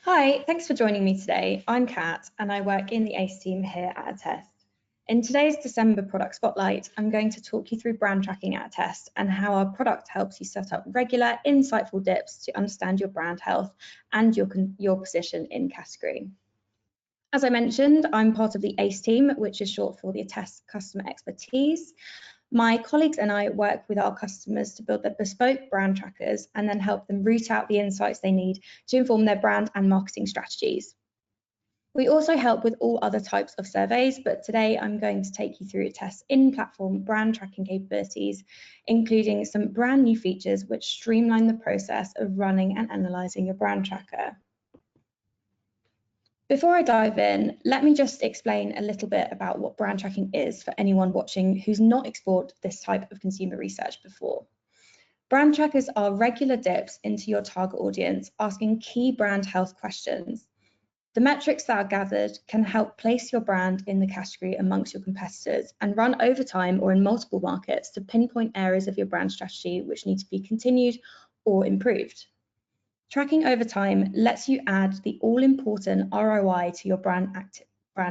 Hi, thanks for joining me today. I'm Kat and I work in the ACE team here at Attest. In today's December product spotlight, I'm going to talk you through brand tracking at Attest and how our product helps you set up regular, insightful dips to understand your brand health and your position in category. As I mentioned, I'm part of the ACE team, which is short for the Attest Customer Expertise. My colleagues and I work with our customers to build their bespoke brand trackers and then help them root out the insights they need to inform their brand and marketing strategies. We also help with all other types of surveys, but today I'm going to take you through Attest's in-platform brand tracking capabilities, including some brand new features which streamline the process of running and analysing your brand tracker. Before I dive in, let me just explain a little bit about what brand tracking is for anyone watching who's not explored this type of consumer research before. Brand trackers are regular dips into your target audience, asking key brand health questions. The metrics that are gathered can help place your brand in the category amongst your competitors and run over time or in multiple markets to pinpoint areas of your brand strategy which need to be continued or improved. Tracking over time lets you add the all-important ROI to your brand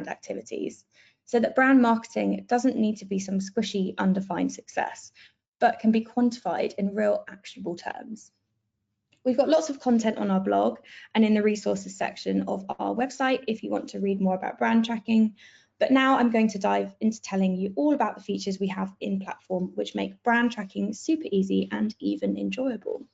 activities so that brand marketing doesn't need to be some squishy, undefined success, but can be quantified in real actionable terms. We've got lots of content on our blog and in the resources section of our website if you want to read more about brand tracking. But now I'm going to dive into telling you all about the features we have in platform which make brand tracking super easy and even enjoyable.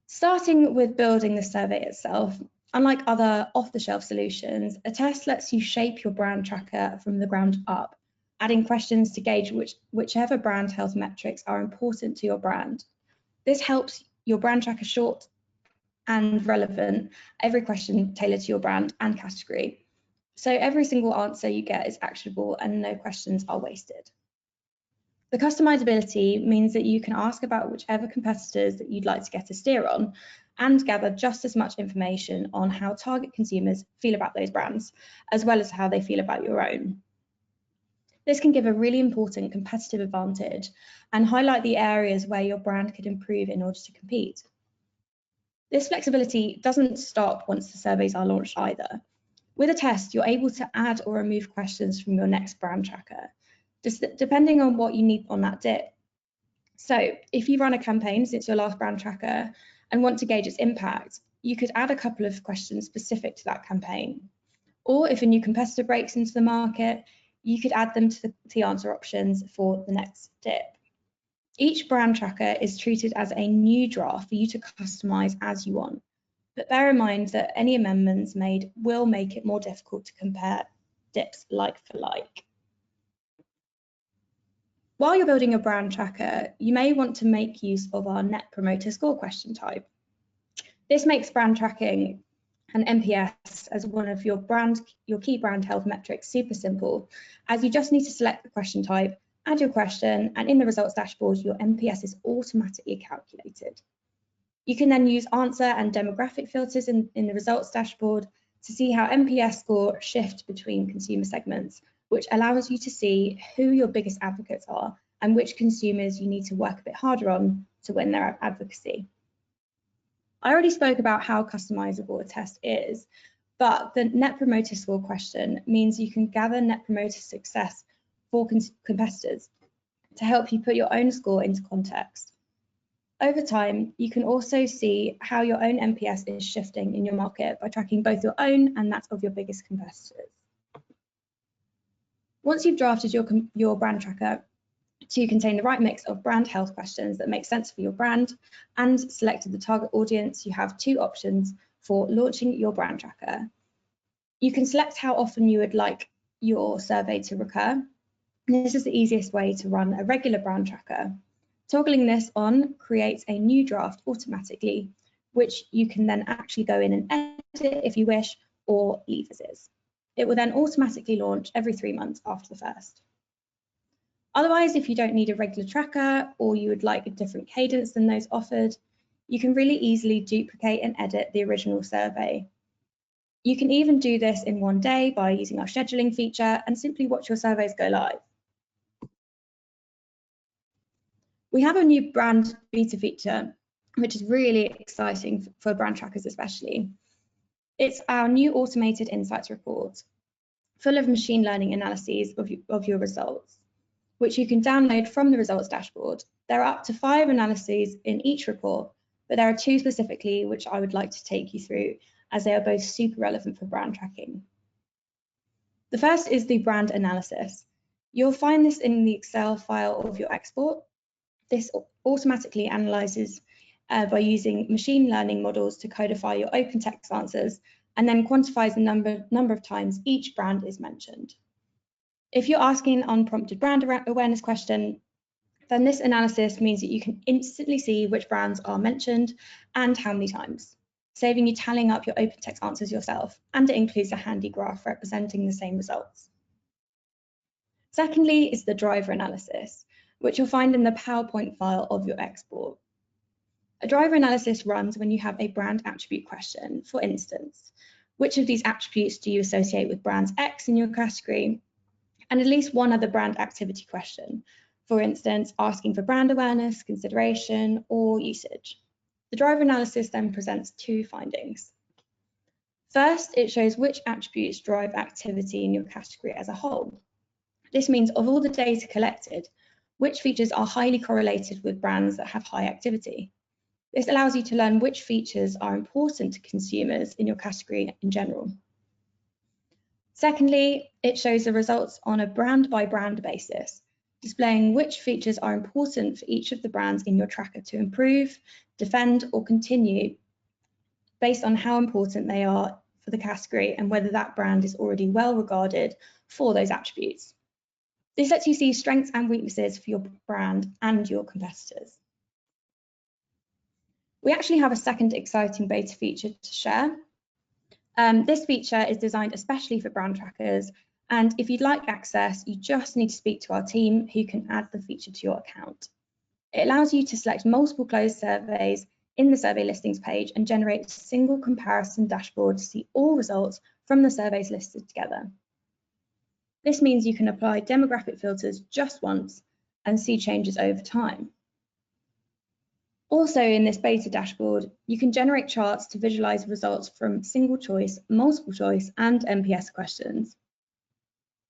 Starting with building the survey itself, unlike other off-the-shelf solutions, Attest lets you shape your brand tracker from the ground up, adding questions to gauge whichever brand health metrics are important to your brand. This helps your brand tracker short and relevant, every question tailored to your brand and category. So every single answer you get is actionable and no questions are wasted. The customizability means that you can ask about whichever competitors that you'd like to get a steer on and gather just as much information on how target consumers feel about those brands, as well as how they feel about your own. This can give a really important competitive advantage and highlight the areas where your brand could improve in order to compete. This flexibility doesn't stop once the surveys are launched either. With Attest, you're able to add or remove questions from your next brand tracker, depending on what you need on that dip. So if you run a campaign since your last brand tracker and want to gauge its impact, you could add a couple of questions specific to that campaign. Or if a new competitor breaks into the market, you could add them to the answer options for the next dip. Each brand tracker is treated as a new draft for you to customize as you want, but bear in mind that any amendments made will make it more difficult to compare dips like for like. While you're building a brand tracker, you may want to make use of our Net Promoter Score question type. This makes brand tracking and NPS as one of your key brand health metrics super simple, as you just need to select the question type, add your question, and in the results dashboard, your NPS is automatically calculated. You can then use answer and demographic filters in the results dashboard to see how NPS score shift between consumer segments, which allows you to see who your biggest advocates are and which consumers you need to work a bit harder on to win their advocacy. I already spoke about how customizable Attest is, but the Net Promoter Score question means you can gather Net Promoter success for competitors to help you put your own score into context. Over time, you can also see how your own NPS is shifting in your market by tracking both your own and that of your biggest competitors. Once you've drafted your brand tracker to contain the right mix of brand health questions that make sense for your brand and selected the target audience, you have two options for launching your brand tracker. You can select how often you would like your survey to recur. This is the easiest way to run a regular brand tracker. Toggling this on creates a new draft automatically, which you can then actually go in and edit if you wish or leave as is. It will then automatically launch every 3 months after the first. Otherwise, if you don't need a regular tracker or you would like a different cadence than those offered, you can really easily duplicate and edit the original survey. You can even do this in one day by using our scheduling feature and simply watch your surveys go live. We have a new brand beta feature which is really exciting for brand trackers especially. It's our new automated insights report, full of machine learning analyses of your results, which you can download from the results dashboard. There are up to 5 analyses in each report, but there are 2 specifically which I would like to take you through, as they are both super relevant for brand tracking. The first is the brand analysis. You'll find this in the Excel file of your export. This automatically analyzes by using machine learning models to codify your open text answers, and then quantifies the number of times each brand is mentioned. If you're asking an unprompted brand awareness question, then this analysis means that you can instantly see which brands are mentioned and how many times, saving you tallying up your open text answers yourself, and it includes a handy graph representing the same results. Secondly is the driver analysis, which you'll find in the PowerPoint file of your export. A driver analysis runs when you have a brand attribute question. For instance, which of these attributes do you associate with brands X in your category? And at least one other brand activity question. For instance, asking for brand awareness, consideration, or usage. The driver analysis then presents 2 findings. First, it shows which attributes drive activity in your category as a whole. This means of all the data collected, which features are highly correlated with brands that have high activity. This allows you to learn which features are important to consumers in your category in general. Secondly, it shows the results on a brand by brand basis, displaying which features are important for each of the brands in your tracker to improve, defend, or continue based on how important they are for the category and whether that brand is already well regarded for those attributes. This lets you see strengths and weaknesses for your brand and your competitors. We actually have a second exciting beta feature to share. This feature is designed especially for brand trackers, and if you'd like access, you just need to speak to our team who can add the feature to your account. It allows you to select multiple closed surveys in the survey listings page and generate a single comparison dashboard to see all results from the surveys listed together. This means you can apply demographic filters just once and see changes over time. Also in this beta dashboard, you can generate charts to visualize results from single choice, multiple choice, and NPS questions.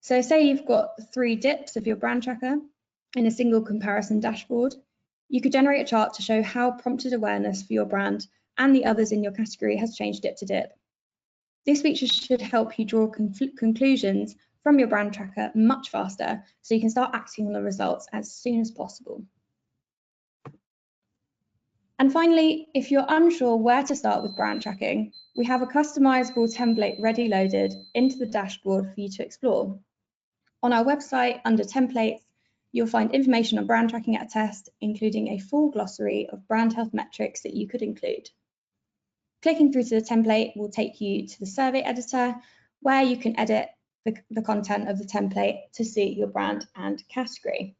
So say you've got 3 dips of your brand tracker in a single comparison dashboard, you could generate a chart to show how prompted awareness for your brand and the others in your category has changed dip to dip. This feature should help you draw conclusions from your brand tracker much faster, so you can start acting on the results as soon as possible. And finally, if you're unsure where to start with brand tracking, we have a customizable template ready loaded into the dashboard for you to explore. On our website, under templates, you'll find information on brand tracking at Attest, including a full glossary of brand health metrics that you could include. Clicking through to the template will take you to the survey editor, where you can edit the content of the template to suit your brand and category.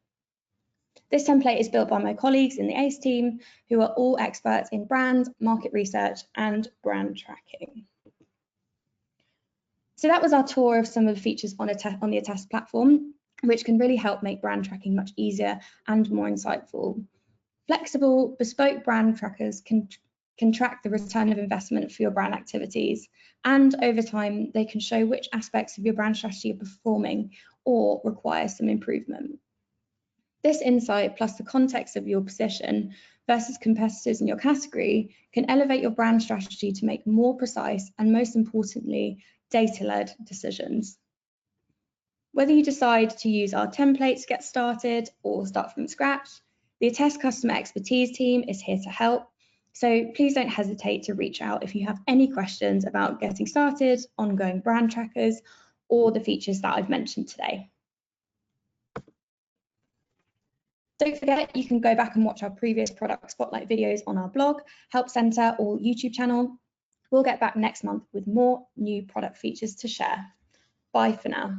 This template is built by my colleagues in the ACE team, who are all experts in brand, market research, and brand tracking. So that was our tour of some of the features on the Attest platform, which can really help make brand tracking much easier and more insightful. Flexible, bespoke brand trackers can track the return of investment for your brand activities, and over time, they can show which aspects of your brand strategy are performing or require some improvement. This insight, plus the context of your position versus competitors in your category, can elevate your brand strategy to make more precise and, most importantly, data-led decisions. Whether you decide to use our template to get started or start from scratch, the Attest Customer Expertise team is here to help. So please don't hesitate to reach out if you have any questions about getting started, ongoing brand trackers, or the features that I've mentioned today. Don't forget, you can go back and watch our previous product spotlight videos on our blog, Help Centre, or YouTube channel. We'll get back next month with more new product features to share. Bye for now.